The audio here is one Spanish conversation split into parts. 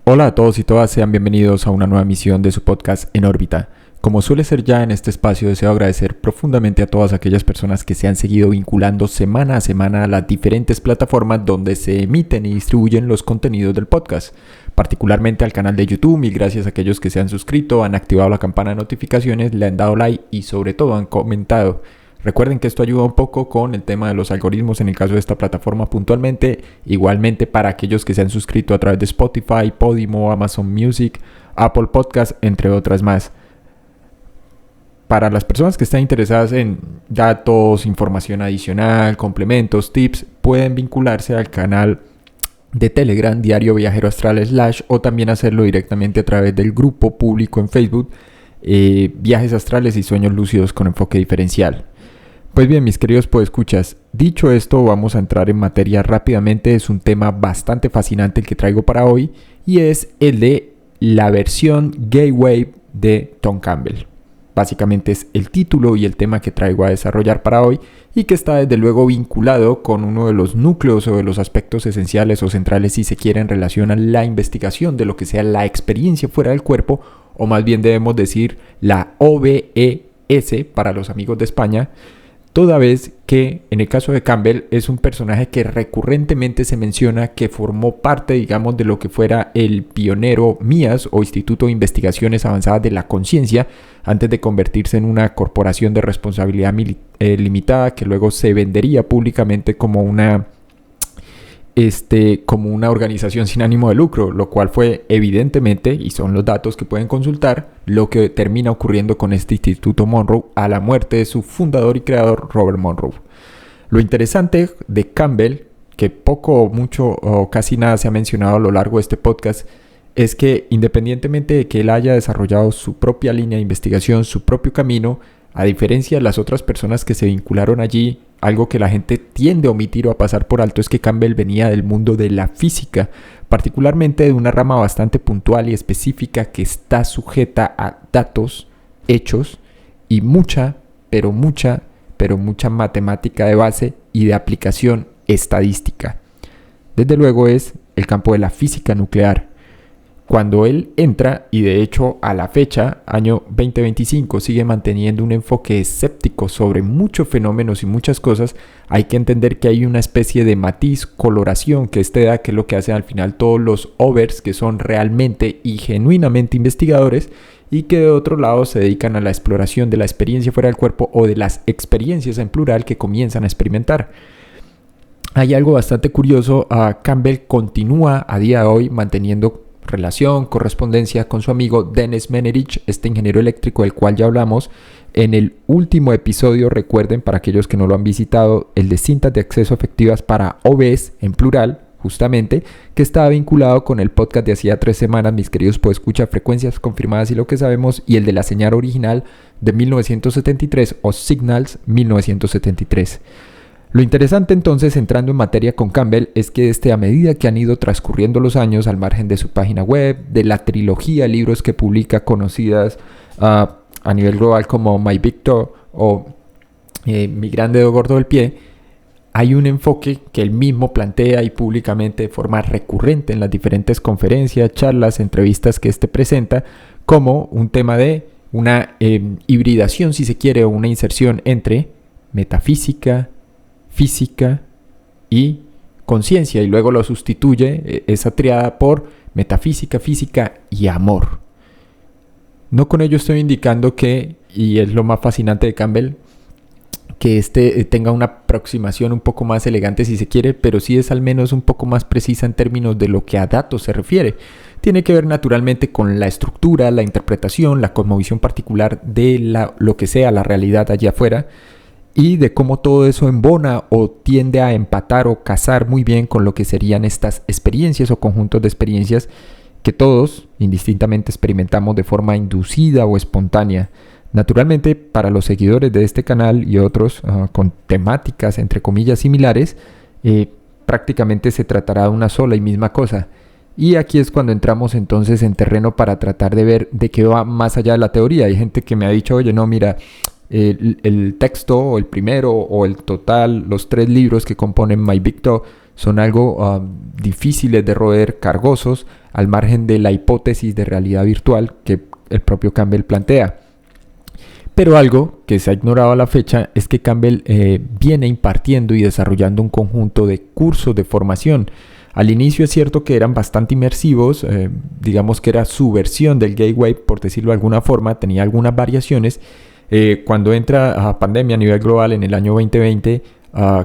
Hola a todos y todas, sean bienvenidos a una nueva emisión de su podcast En órbita. Como suele ser ya en este espacio, deseo agradecer profundamente a todas aquellas personas que se han seguido vinculando semana a semana a las diferentes plataformas donde se emiten y distribuyen los contenidos del podcast, particularmente al canal de YouTube. Mil gracias a aquellos que se han suscrito, han activado la campana de notificaciones, le han dado like y sobre todo han comentado. Recuerden que esto ayuda un poco con el tema de los algoritmos en el caso de esta plataforma puntualmente. Igualmente para aquellos que se han suscrito a través de Spotify, Podimo, Amazon Music, Apple Podcast, entre otras más. Para las personas que están interesadas en datos, información adicional, complementos, tips, pueden vincularse al canal de Telegram Diario Viajero Astral / o también hacerlo directamente a través del grupo público en Facebook Viajes Astrales y Sueños Lúcidos con Enfoque Diferencial. Pues bien, mis queridos podescuchas, dicho esto, vamos a entrar en materia rápidamente. Es un tema bastante fascinante el que traigo para hoy y es el de la versión Gay Wave de Tom Campbell. Básicamente es el título y el tema que traigo a desarrollar para hoy y que está desde luego vinculado con uno de los núcleos o de los aspectos esenciales o centrales, si se quiere, en relación a la investigación de lo que sea la experiencia fuera del cuerpo, o más bien debemos decir la OBES para los amigos de España, toda vez que en el caso de Campbell es un personaje que recurrentemente se menciona que formó parte, digamos, de lo que fuera el pionero MIAS o Instituto de Investigaciones Avanzadas de la Conciencia, antes de convertirse en una corporación de responsabilidad limitada que luego se vendería públicamente como una organización sin ánimo de lucro, lo cual fue evidentemente, y son los datos que pueden consultar, lo que termina ocurriendo con este Instituto Monroe a la muerte de su fundador y creador Robert Monroe. Lo interesante de Campbell, que poco, mucho o casi nada se ha mencionado a lo largo de este podcast, es que independientemente de que él haya desarrollado su propia línea de investigación, su propio camino, a diferencia de las otras personas que se vincularon allí, algo que la gente tiende a omitir o a pasar por alto es que Campbell venía del mundo de la física, particularmente de una rama bastante puntual y específica que está sujeta a datos, hechos y mucha matemática de base y de aplicación estadística. Desde luego es el campo de la física nuclear. Cuando él entra, y de hecho a la fecha, año 2025, sigue manteniendo un enfoque escéptico sobre muchos fenómenos y muchas cosas, hay que entender que hay una especie de matiz, coloración que da, que es lo que hacen al final todos los overs que son realmente y genuinamente investigadores y que de otro lado se dedican a la exploración de la experiencia fuera del cuerpo o de las experiencias en plural que comienzan a experimentar. Hay algo bastante curioso. Campbell continúa a día de hoy manteniendo relación, correspondencia con su amigo Dennis Menerich, este ingeniero eléctrico del cual ya hablamos en el último episodio. Recuerden, para aquellos que no lo han visitado, el de cintas de acceso efectivas para OBs en plural, justamente, que estaba vinculado con el podcast de hacía 3 semanas, mis queridos podescucha, frecuencias confirmadas y lo que sabemos, y el de la señal original de 1973 o Signals 1973. Lo interesante entonces, entrando en materia con Campbell, es que a medida que han ido transcurriendo los años, al margen de su página web, de la trilogía de libros que publica conocidas a nivel global como My Big Toe o Mi Gran Dedo Gordo del Pie, hay un enfoque que él mismo plantea y públicamente de forma recurrente en las diferentes conferencias, charlas, entrevistas que presenta, como un tema de una hibridación, si se quiere, o una inserción entre metafísica, física y conciencia, y luego lo sustituye esa triada por metafísica, física y amor. No con ello estoy indicando que, y es lo más fascinante de Campbell, que tenga una aproximación un poco más elegante si se quiere, pero sí es al menos un poco más precisa en términos de lo que a datos se refiere. Tiene que ver naturalmente con la estructura, la interpretación, la cosmovisión particular de lo que sea la realidad allá afuera, y de cómo todo eso embona o tiende a empatar o casar muy bien con lo que serían estas experiencias o conjuntos de experiencias que todos indistintamente experimentamos de forma inducida o espontánea. Naturalmente, para los seguidores de este canal y otros con temáticas entre comillas similares, prácticamente se tratará de una sola y misma cosa. Y aquí es cuando entramos entonces en terreno para tratar de ver de qué va más allá de la teoría. Hay gente que me ha dicho, oye, no, mira, el texto o el primero o el total, los 3 libros que componen My Big Toe son algo difíciles de roer, cargosos, al margen de la hipótesis de realidad virtual que el propio Campbell plantea. Pero algo que se ha ignorado a la fecha es que Campbell viene impartiendo y desarrollando un conjunto de cursos de formación. Al inicio es cierto que eran bastante inmersivos, digamos que era su versión del Gateway, por decirlo de alguna forma, tenía algunas variaciones. Cuando entra a pandemia a nivel global en el año 2020,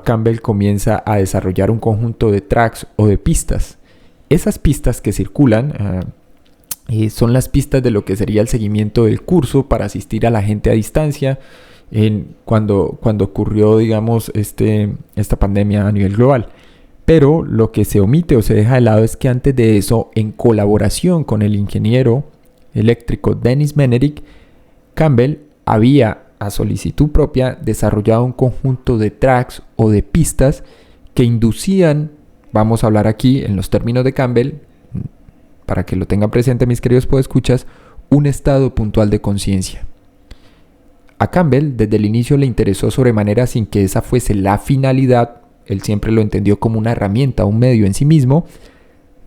Campbell comienza a desarrollar un conjunto de tracks o de pistas. Esas pistas que circulan son las pistas de lo que sería el seguimiento del curso para asistir a la gente a distancia cuando ocurrió, digamos, esta pandemia a nivel global. Pero lo que se omite o se deja de lado es que antes de eso, en colaboración con el ingeniero eléctrico Dennis Menerik, Campbell había, a solicitud propia, desarrollado un conjunto de tracks o de pistas que inducían, vamos a hablar aquí en los términos de Campbell, para que lo tengan presente mis queridos podescuchas, un estado puntual de conciencia. A Campbell desde el inicio le interesó sobremanera sin que esa fuese la finalidad, él siempre lo entendió como una herramienta, un medio en sí mismo.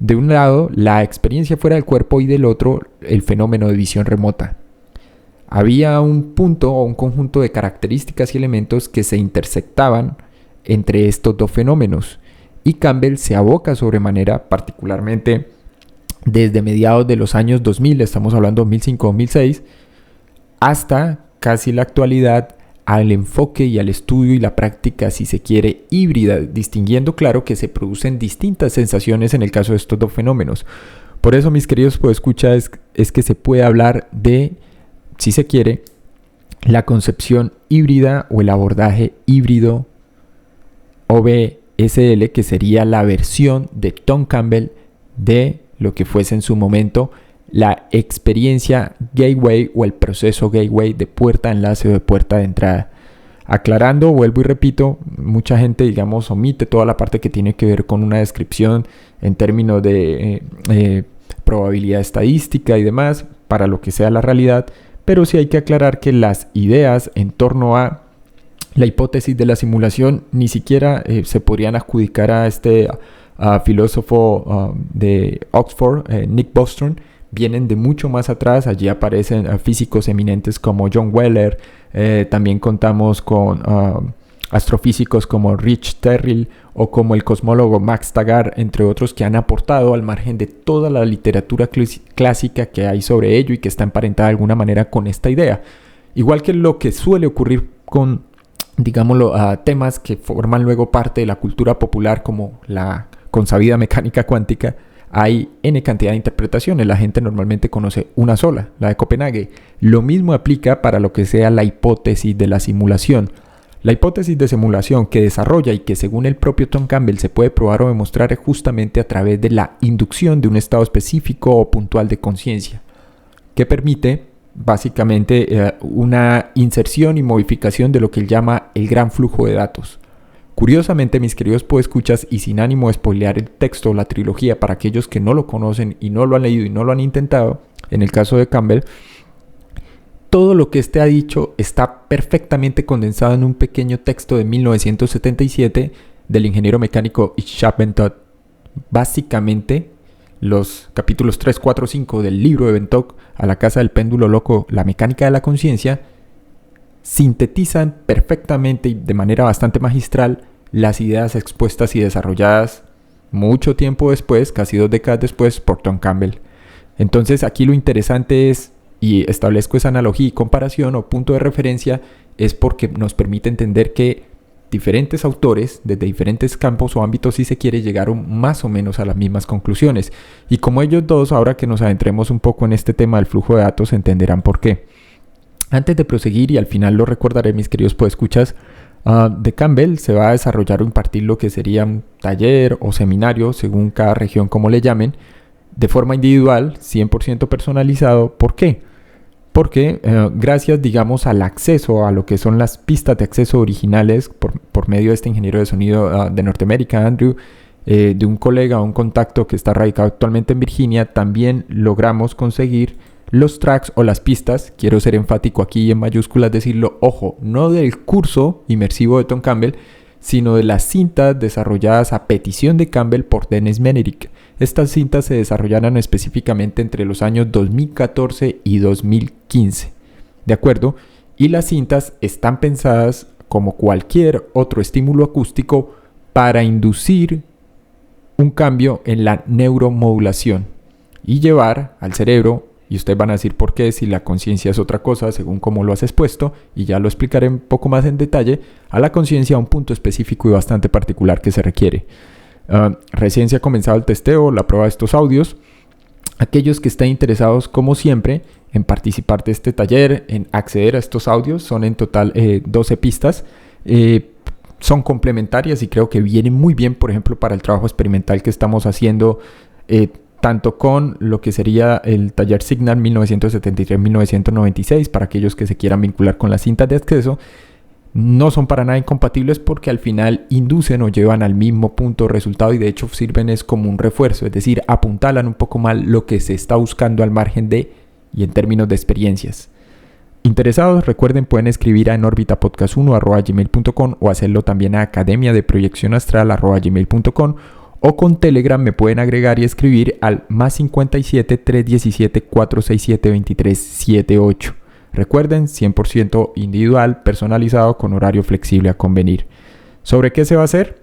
De un lado, la experiencia fuera del cuerpo y del otro, el fenómeno de visión remota. Había un punto o un conjunto de características y elementos que se intersectaban entre estos dos fenómenos. Y Campbell se aboca sobremanera, particularmente desde mediados de los años 2000, estamos hablando 2005-2006, hasta casi la actualidad, al enfoque y al estudio y la práctica, si se quiere, híbrida, distinguiendo claro que se producen distintas sensaciones en el caso de estos dos fenómenos. Por eso, mis queridos podescuchas, es que se puede hablar de, si se quiere, la concepción híbrida o el abordaje híbrido OBSL, que sería la versión de Tom Campbell de lo que fuese en su momento la experiencia Gateway o el proceso Gateway de puerta de enlace o de puerta de entrada. Aclarando, vuelvo y repito, mucha gente, digamos, omite toda la parte que tiene que ver con una descripción en términos de probabilidad estadística y demás, para lo que sea la realidad, pero sí hay que aclarar que las ideas en torno a la hipótesis de la simulación ni siquiera se podrían adjudicar a este filósofo de Oxford, Nick Bostrom, vienen de mucho más atrás. Allí aparecen físicos eminentes como John Wheeler, también contamos con astrofísicos como Rich Terrill o como el cosmólogo Max Taggart, entre otros, que han aportado al margen de toda la literatura clásica que hay sobre ello y que está emparentada de alguna manera con esta idea. Igual que lo que suele ocurrir con, digámoslo, temas que forman luego parte de la cultura popular como la consabida mecánica cuántica, hay N cantidad de interpretaciones. La gente normalmente conoce una sola, la de Copenhague. Lo mismo aplica para lo que sea la hipótesis de la simulación. La hipótesis de simulación que desarrolla y que según el propio Tom Campbell se puede probar o demostrar es justamente a través de la inducción de un estado específico o puntual de conciencia, que permite básicamente una inserción y modificación de lo que él llama el gran flujo de datos. Curiosamente, mis queridos podescuchas, y sin ánimo de spoilear el texto o la trilogía para aquellos que no lo conocen y no lo han leído y no lo han intentado, en el caso de Campbell, todo lo que éste ha dicho está perfectamente condensado en un pequeño texto de 1977 del ingeniero mecánico Ishak Ben Todd. Básicamente, los capítulos 3, 4, 5 del libro de Ben Todd, A la casa del péndulo loco, la mecánica de la conciencia, sintetizan perfectamente y de manera bastante magistral las ideas expuestas y desarrolladas mucho tiempo después, casi 2 décadas después, por Tom Campbell. Entonces aquí lo interesante es, y establezco esa analogía y comparación o punto de referencia, es porque nos permite entender que diferentes autores, desde diferentes campos o ámbitos, si se quiere, llegaron más o menos a las mismas conclusiones. Y como ellos dos, ahora que nos adentremos un poco en este tema del flujo de datos, entenderán por qué. Antes de proseguir, y al final lo recordaré, mis queridos podescuchas, de Campbell se va a desarrollar o impartir lo que sería un taller o seminario, según cada región como le llamen, de forma individual, 100% personalizado. ¿Por qué? Porque gracias, digamos, al acceso a lo que son las pistas de acceso originales por medio de este ingeniero de sonido de Norteamérica, Andrew, de un colega o un contacto que está radicado actualmente en Virginia, también logramos conseguir los tracks o las pistas, quiero ser enfático aquí en mayúsculas decirlo, ojo, no del curso inmersivo de Tom Campbell, sino de las cintas desarrolladas a petición de Campbell por Dennis Menerick. Estas cintas se desarrollaron específicamente entre los años 2014 y 2015, ¿de acuerdo? Y las cintas están pensadas como cualquier otro estímulo acústico para inducir un cambio en la neuromodulación y llevar al cerebro, y ustedes van a decir por qué, si la conciencia es otra cosa, según cómo lo has expuesto, y ya lo explicaré un poco más en detalle, a la conciencia a un punto específico y bastante particular que se requiere. Recién se ha comenzado el testeo, la prueba de estos audios. Aquellos que estén interesados, como siempre, en participar de este taller, en acceder a estos audios, son en total 12 pistas. Son complementarias y creo que vienen muy bien, por ejemplo, para el trabajo experimental que estamos haciendo, tanto con lo que sería el taller Signal 1973-1996, para aquellos que se quieran vincular con las cintas de acceso. No son para nada incompatibles porque al final inducen o llevan al mismo punto de resultado y de hecho sirven es como un refuerzo, es decir, apuntalan un poco más lo que se está buscando al margen de y en términos de experiencias. Interesados, recuerden, pueden escribir a enorbitapodcast1@gmail.com o hacerlo también a academiadeproyeccionastral@gmail.com o con Telegram me pueden agregar y escribir al +57 317 467 2378. Recuerden, 100% individual, personalizado, con horario flexible a convenir. ¿Sobre qué se va a hacer?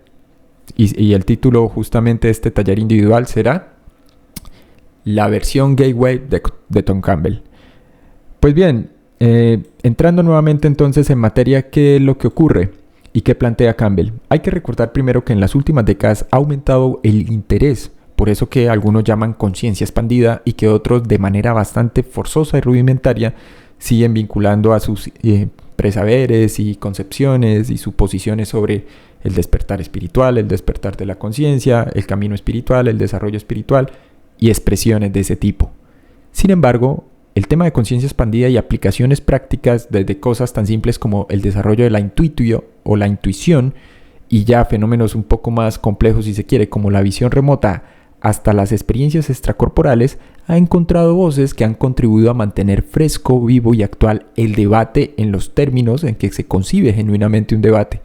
Y el título justamente de este taller individual será la versión Gateway de Tom Campbell. Pues bien, entrando nuevamente entonces en materia, ¿qué es lo que ocurre y qué plantea Campbell? Hay que recordar primero que en las últimas décadas ha aumentado el interés, por eso que algunos llaman conciencia expandida y que otros de manera bastante forzosa y rudimentaria siguen vinculando a sus presaberes y concepciones y suposiciones sobre el despertar espiritual, el despertar de la conciencia, el camino espiritual, el desarrollo espiritual y expresiones de ese tipo. Sin embargo, el tema de conciencia expandida y aplicaciones prácticas desde cosas tan simples como el desarrollo de la intuición o la intuición y ya fenómenos un poco más complejos si se quiere como la visión remota hasta las experiencias extracorporales, ha encontrado voces que han contribuido a mantener fresco, vivo y actual el debate en los términos en que se concibe genuinamente un debate.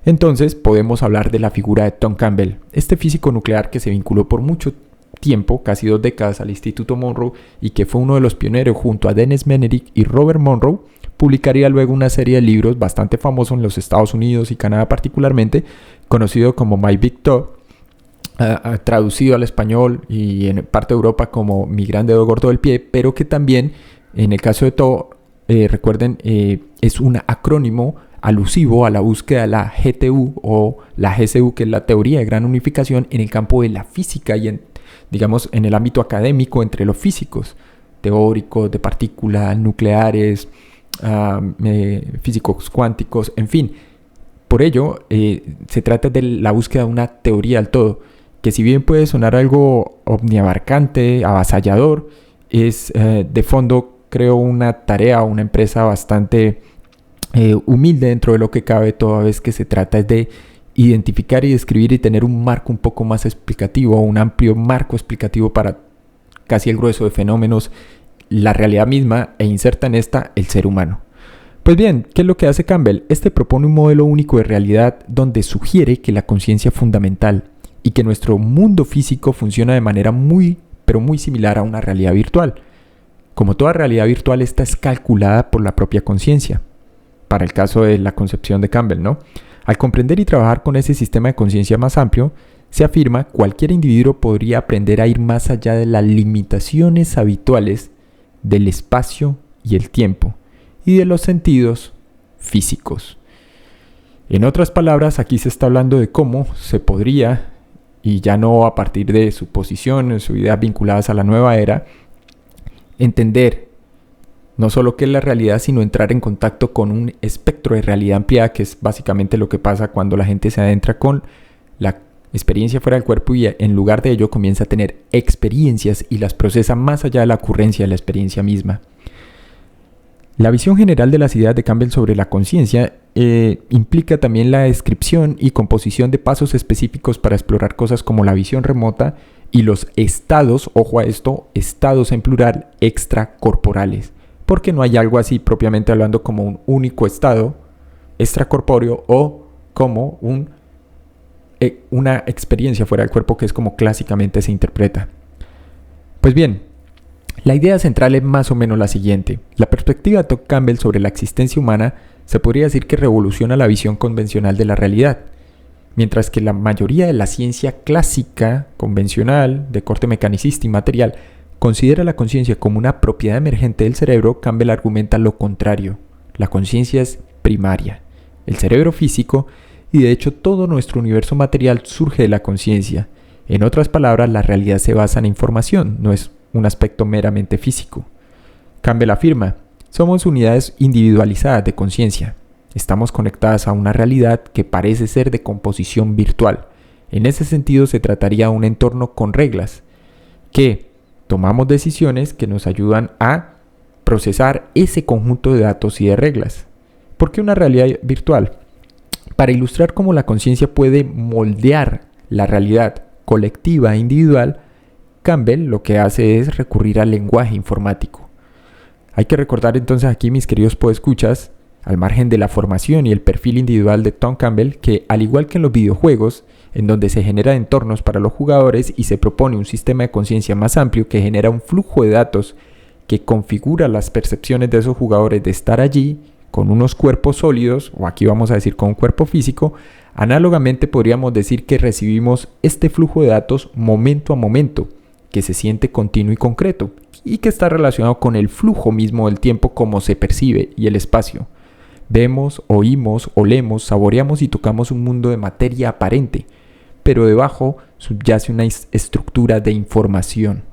Entonces podemos hablar de la figura de Tom Campbell, este físico nuclear que se vinculó por mucho tiempo, casi 2 décadas, al Instituto Monroe y que fue uno de los pioneros junto a Dennis Menerick y Robert Monroe. Publicaría luego una serie de libros bastante famosos en los Estados Unidos y Canadá particularmente, conocido como My Big Toe, traducido al español y en parte de Europa como Mi gran dedo gordo del pie, pero que también en el caso de Toe, recuerden, es un acrónimo alusivo a la búsqueda de la GTU o la GCU, que es la teoría de gran unificación en el campo de la física y en el ámbito académico entre los físicos teóricos, de partículas, nucleares, físicos cuánticos, en fin. Por ello, se trata de la búsqueda de una teoría del todo, que si bien puede sonar algo omniabarcante, avasallador, es de fondo, creo, una tarea o una empresa bastante humilde dentro de lo que cabe, toda vez que se trata de identificar y describir y tener un marco un poco más explicativo, un amplio marco explicativo para casi el grueso de fenómenos, la realidad misma, e inserta en esta el ser humano. Pues bien, ¿qué es lo que hace Campbell? Este propone un modelo único de realidad donde sugiere que la conciencia es fundamental y que nuestro mundo físico funciona de manera muy similar a una realidad virtual. Como toda realidad virtual, esta es calculada por la propia conciencia, para el caso de la concepción de Campbell, ¿no? Al comprender y trabajar con ese sistema de conciencia más amplio, se afirma cualquier individuo podría aprender a ir más allá de las limitaciones habituales del espacio y el tiempo y de los sentidos físicos. En otras palabras, aquí se está hablando de cómo se podría, y ya no a partir de suposiciones o ideas vinculadas a la nueva era, entender no solo qué es la realidad, sino entrar en contacto con un espectro de realidad ampliada, que es básicamente lo que pasa cuando la gente se adentra con la experiencia fuera del cuerpo y en lugar de ello comienza a tener experiencias y las procesa más allá de la ocurrencia de la experiencia misma. La visión general de las ideas de Campbell sobre la conciencia implica también la descripción y composición de pasos específicos para explorar cosas como la visión remota y los estados, ojo a esto, estados en plural, extracorporales, porque no hay algo así propiamente hablando como un único estado extracorpóreo o como una experiencia fuera del cuerpo, que es como clásicamente se interpreta. Pues bien, la idea central es más o menos la siguiente. La perspectiva de Tom Campbell sobre la existencia humana se podría decir que revoluciona la visión convencional de la realidad. Mientras que la mayoría de la ciencia clásica, convencional, de corte mecanicista y material, considera la conciencia como una propiedad emergente del cerebro, Campbell argumenta lo contrario. La conciencia es primaria. El cerebro físico, y de hecho todo nuestro universo material, surge de la conciencia. En otras palabras, la realidad se basa en información, no es un aspecto meramente físico. Campbell afirma: somos unidades individualizadas de conciencia. Estamos conectadas a una realidad que parece ser de composición virtual. En ese sentido, se trataría de un entorno con reglas, que tomamos decisiones que nos ayudan a procesar ese conjunto de datos y de reglas. ¿Por qué una realidad virtual? Para ilustrar cómo la conciencia puede moldear la realidad colectiva e individual, Campbell lo que hace es recurrir al lenguaje informático. Hay que recordar entonces aquí, mis queridos podescuchas, al margen de la formación y el perfil individual de Tom Campbell, que al igual que en los videojuegos, en donde se generan entornos para los jugadores y se propone un sistema de conciencia más amplio que genera un flujo de datos que configura las percepciones de esos jugadores de estar allí con unos cuerpos sólidos, o aquí vamos a decir con un cuerpo físico, análogamente podríamos decir que recibimos este flujo de datos momento a momento, que se siente continuo y concreto, y que está relacionado con el flujo mismo del tiempo como se percibe y el espacio. Vemos, oímos, olemos, saboreamos y tocamos un mundo de materia aparente, pero debajo subyace una estructura de información.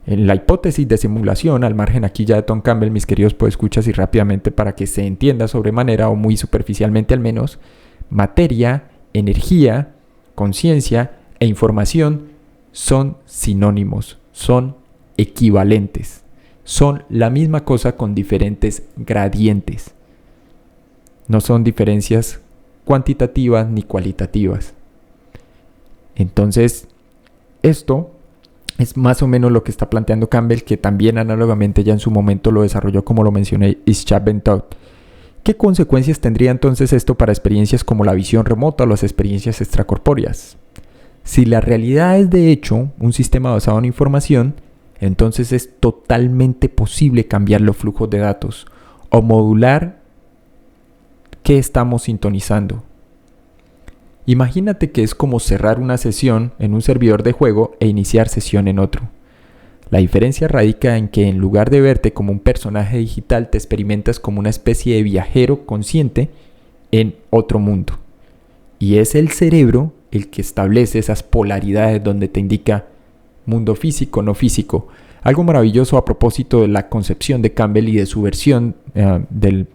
En la hipótesis de simulación, al margen aquí ya de Tom Campbell, mis queridos podescuchas, y rápidamente para que se entienda sobremanera o muy superficialmente al menos, materia, energía, conciencia e información son sinónimos, son equivalentes, son la misma cosa con diferentes gradientes. No son diferencias cuantitativas ni cualitativas. Entonces, esto es más o menos lo que está planteando Campbell, que también análogamente ya en su momento lo desarrolló, como lo mencioné, Itzhak Ben-Tov. ¿Qué consecuencias tendría entonces esto para experiencias como la visión remota o las experiencias extracorpóreas? Si la realidad es de hecho un sistema basado en información, entonces es totalmente posible cambiar los flujos de datos o modular qué estamos sintonizando. Imagínate que es como cerrar una sesión en un servidor de juego e iniciar sesión en otro. La diferencia radica en que en lugar de verte como un personaje digital, te experimentas como una especie de viajero consciente en otro mundo. Y es el cerebro el que establece esas polaridades donde te indica mundo físico, no físico. Algo maravilloso a propósito de la concepción de Campbell y de su versión del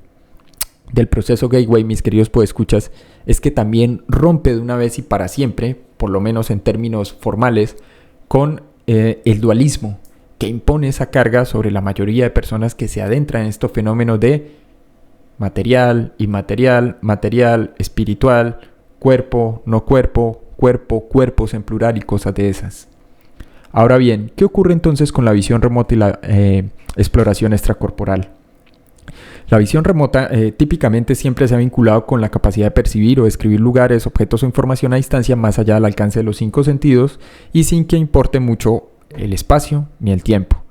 proceso Gateway, mis queridos podescuchas, es que también rompe de una vez y para siempre, por lo menos en términos formales, con el dualismo que impone esa carga sobre la mayoría de personas que se adentran en estos fenómenos de material, inmaterial, material, espiritual, cuerpo, no cuerpo, cuerpo, cuerpos en plural y cosas de esas. Ahora bien, ¿qué ocurre entonces con la visión remota y la exploración extracorporal? La visión remota típicamente siempre se ha vinculado con la capacidad de percibir o describir lugares, objetos o información a distancia más allá del alcance de los 5 sentidos y sin que importe mucho el espacio ni el tiempo.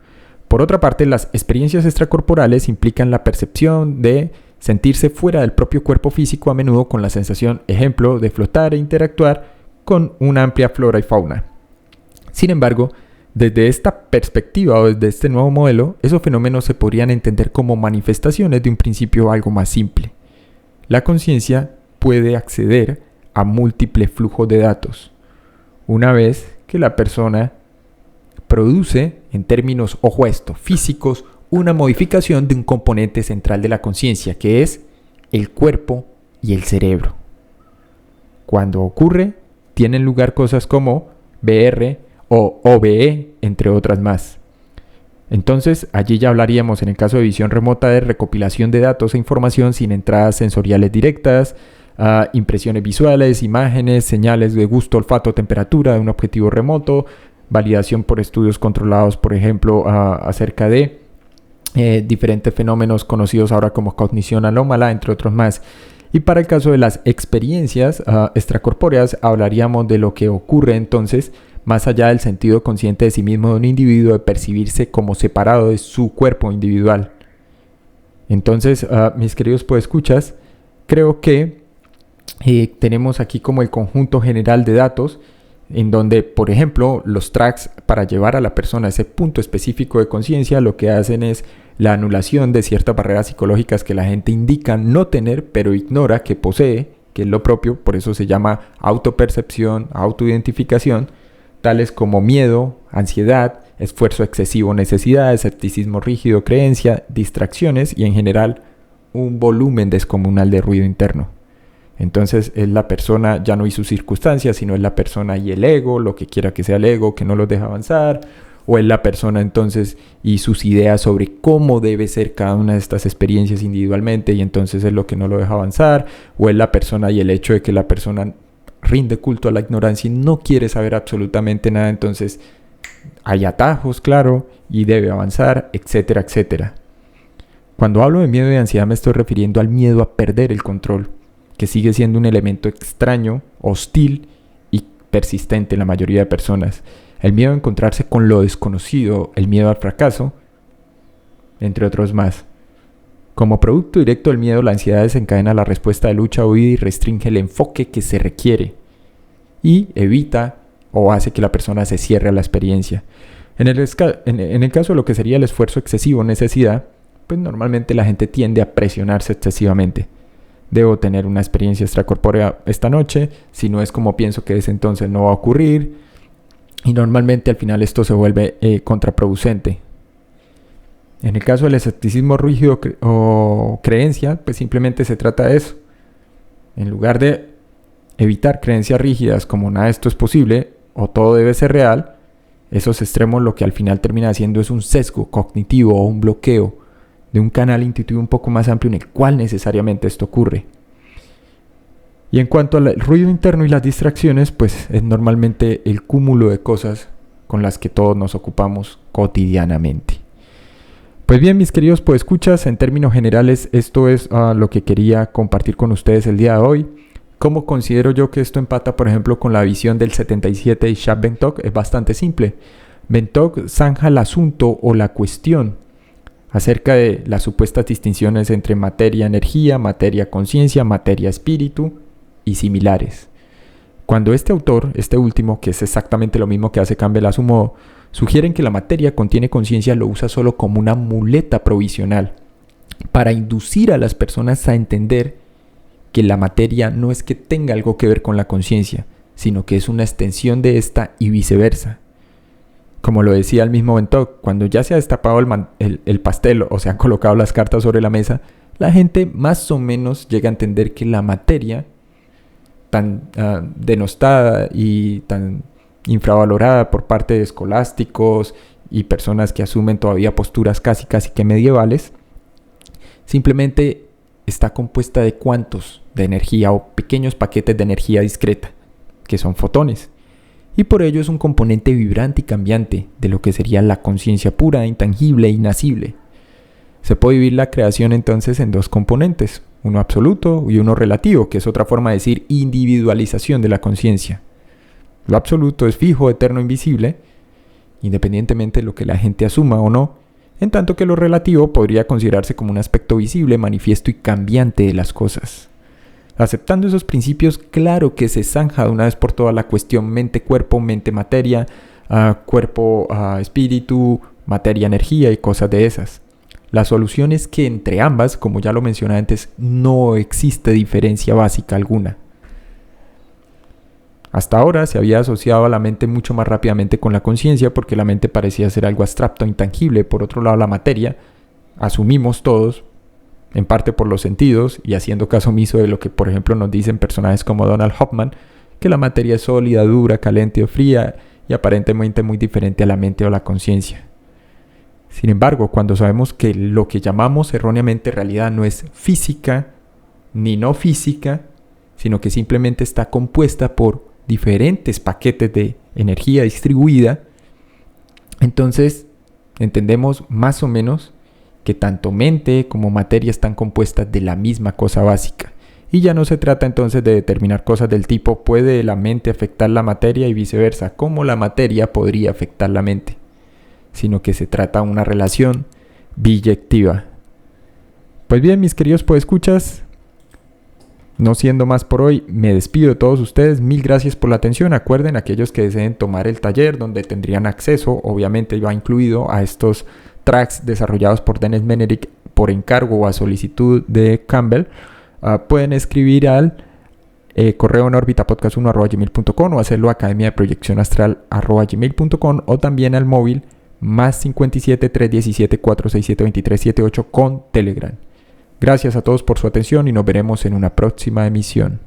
Por otra parte, las experiencias extracorporales implican la percepción de sentirse fuera del propio cuerpo físico, a menudo con la sensación, ejemplo, de flotar e interactuar con una amplia flora y fauna. Sin embargo, desde esta perspectiva o desde este nuevo modelo, esos fenómenos se podrían entender como manifestaciones de un principio algo más simple. La conciencia puede acceder a múltiples flujos de datos, una vez que la persona produce, en términos, ojo a esto, físicos, una modificación de un componente central de la conciencia, que es el cuerpo y el cerebro. Cuando ocurre, tienen lugar cosas como VR o OBE, entre otras más. Entonces, allí ya hablaríamos, en el caso de visión remota, de recopilación de datos e información sin entradas sensoriales directas, impresiones visuales, imágenes, señales de gusto, olfato, temperatura de un objetivo remoto, validación por estudios controlados, por ejemplo, acerca de diferentes fenómenos conocidos ahora como cognición anómala, entre otros más. Y para el caso de las experiencias extracorpóreas, hablaríamos de lo que ocurre entonces más allá del sentido consciente de sí mismo de un individuo, de percibirse como separado de su cuerpo individual. Entonces, mis queridos podescuchas, creo que tenemos aquí como el conjunto general de datos en donde, por ejemplo, los tracks para llevar a la persona a ese punto específico de conciencia lo que hacen es la anulación de ciertas barreras psicológicas que la gente indica no tener, pero ignora que posee, que es lo propio, por eso se llama autopercepción, autoidentificación, tales como miedo, ansiedad, esfuerzo excesivo, necesidad, escepticismo rígido, creencia, distracciones y en general un volumen descomunal de ruido interno. Entonces es la persona ya no y sus circunstancias, sino es la persona y el ego, lo que quiera que sea el ego, que no los deja avanzar, o es la persona entonces y sus ideas sobre cómo debe ser cada una de estas experiencias individualmente y entonces es lo que no lo deja avanzar, o es la persona y el hecho de que la persona rinde culto a la ignorancia y no quiere saber absolutamente nada, entonces hay atajos, claro, y debe avanzar, etcétera, etcétera. Cuando hablo de miedo y ansiedad me estoy refiriendo al miedo a perder el control, que sigue siendo un elemento extraño, hostil y persistente en la mayoría de personas. El miedo a encontrarse con lo desconocido, el miedo al fracaso, entre otros más. Como producto directo del miedo, la ansiedad desencadena la respuesta de lucha o huida y restringe el enfoque que se requiere y evita o hace que la persona se cierre a la experiencia. En el caso de lo que sería el esfuerzo excesivo o necesidad, pues normalmente la gente tiende a presionarse excesivamente. Debo tener una experiencia extracorpórea esta noche, si no es como pienso que es entonces no va a ocurrir, y normalmente al final esto se vuelve contraproducente. En el caso del escepticismo rígido o creencia, pues simplemente se trata de eso. En lugar de evitar creencias rígidas como nada de esto es posible o todo debe ser real, esos extremos lo que al final termina haciendo es un sesgo cognitivo o un bloqueo de un canal intuitivo un poco más amplio en el cual necesariamente esto ocurre. Y en cuanto al ruido interno y las distracciones, pues es normalmente el cúmulo de cosas con las que todos nos ocupamos cotidianamente. Pues bien, mis queridos podescuchas, en términos generales esto es lo que quería compartir con ustedes el día de hoy. ¿Cómo considero yo que esto empata, por ejemplo, con la visión del 77 de Jacques Bentoc? Es bastante simple. Bentoc zanja el asunto o la cuestión acerca de las supuestas distinciones entre materia-energía, materia-conciencia, materia-espíritu y similares. Cuando este autor, este último, que es exactamente lo mismo que hace Campbell a su modo, sugieren que la materia contiene conciencia, lo usa solo como una muleta provisional para inducir a las personas a entender que la materia no es que tenga algo que ver con la conciencia, sino que es una extensión de esta y viceversa. Como lo decía el mismo Bentoc, cuando ya se ha destapado el pastel o se han colocado las cartas sobre la mesa, la gente más o menos llega a entender que la materia, tan denostada y tan infravalorada por parte de escolásticos y personas que asumen todavía posturas casi que medievales, simplemente está compuesta de cuantos de energía o pequeños paquetes de energía discreta, que son fotones. Y por ello es un componente vibrante y cambiante de lo que sería la conciencia pura, intangible e inacible. Se puede vivir la creación entonces en dos componentes, uno absoluto y uno relativo, que es otra forma de decir individualización de la conciencia. Lo absoluto es fijo, eterno, invisible, independientemente de lo que la gente asuma o no, en tanto que lo relativo podría considerarse como un aspecto visible, manifiesto y cambiante de las cosas. Aceptando esos principios, claro que se zanja de una vez por todas la cuestión mente-cuerpo, mente-materia, cuerpo-espíritu, materia-energía y cosas de esas. La solución es que entre ambas, como ya lo mencioné antes, no existe diferencia básica alguna. Hasta ahora se había asociado a la mente mucho más rápidamente con la conciencia porque la mente parecía ser algo abstracto, intangible. Por otro lado, la materia, asumimos todos, en parte por los sentidos y haciendo caso omiso de lo que, por ejemplo, nos dicen personajes como Donald Hoffman, que la materia es sólida, dura, caliente o fría y aparentemente muy diferente a la mente o la conciencia. Sin embargo, cuando sabemos que lo que llamamos erróneamente realidad no es física ni no física, sino que simplemente está compuesta por diferentes paquetes de energía distribuida, entonces entendemos más o menos que tanto mente como materia están compuestas de la misma cosa básica. Y ya no se trata entonces de determinar cosas del tipo ¿puede la mente afectar la materia? Y viceversa, ¿cómo la materia podría afectar la mente? Sino que se trata de una relación biyectiva. Pues bien, mis queridos podescuchas, no siendo más por hoy, me despido de todos ustedes. Mil gracias por la atención. Acuerden, aquellos que deseen tomar el taller donde tendrían acceso, obviamente va incluido a estos tracks desarrollados por Dennis Menerik por encargo o a solicitud de Campbell, pueden escribir al correo en orbitapodcast1@gmail.com o hacerlo a academiadeproyeccionastral@gmail.com o también al móvil +57 317 467 2378 con Telegram. Gracias a todos por su atención y nos veremos en una próxima emisión.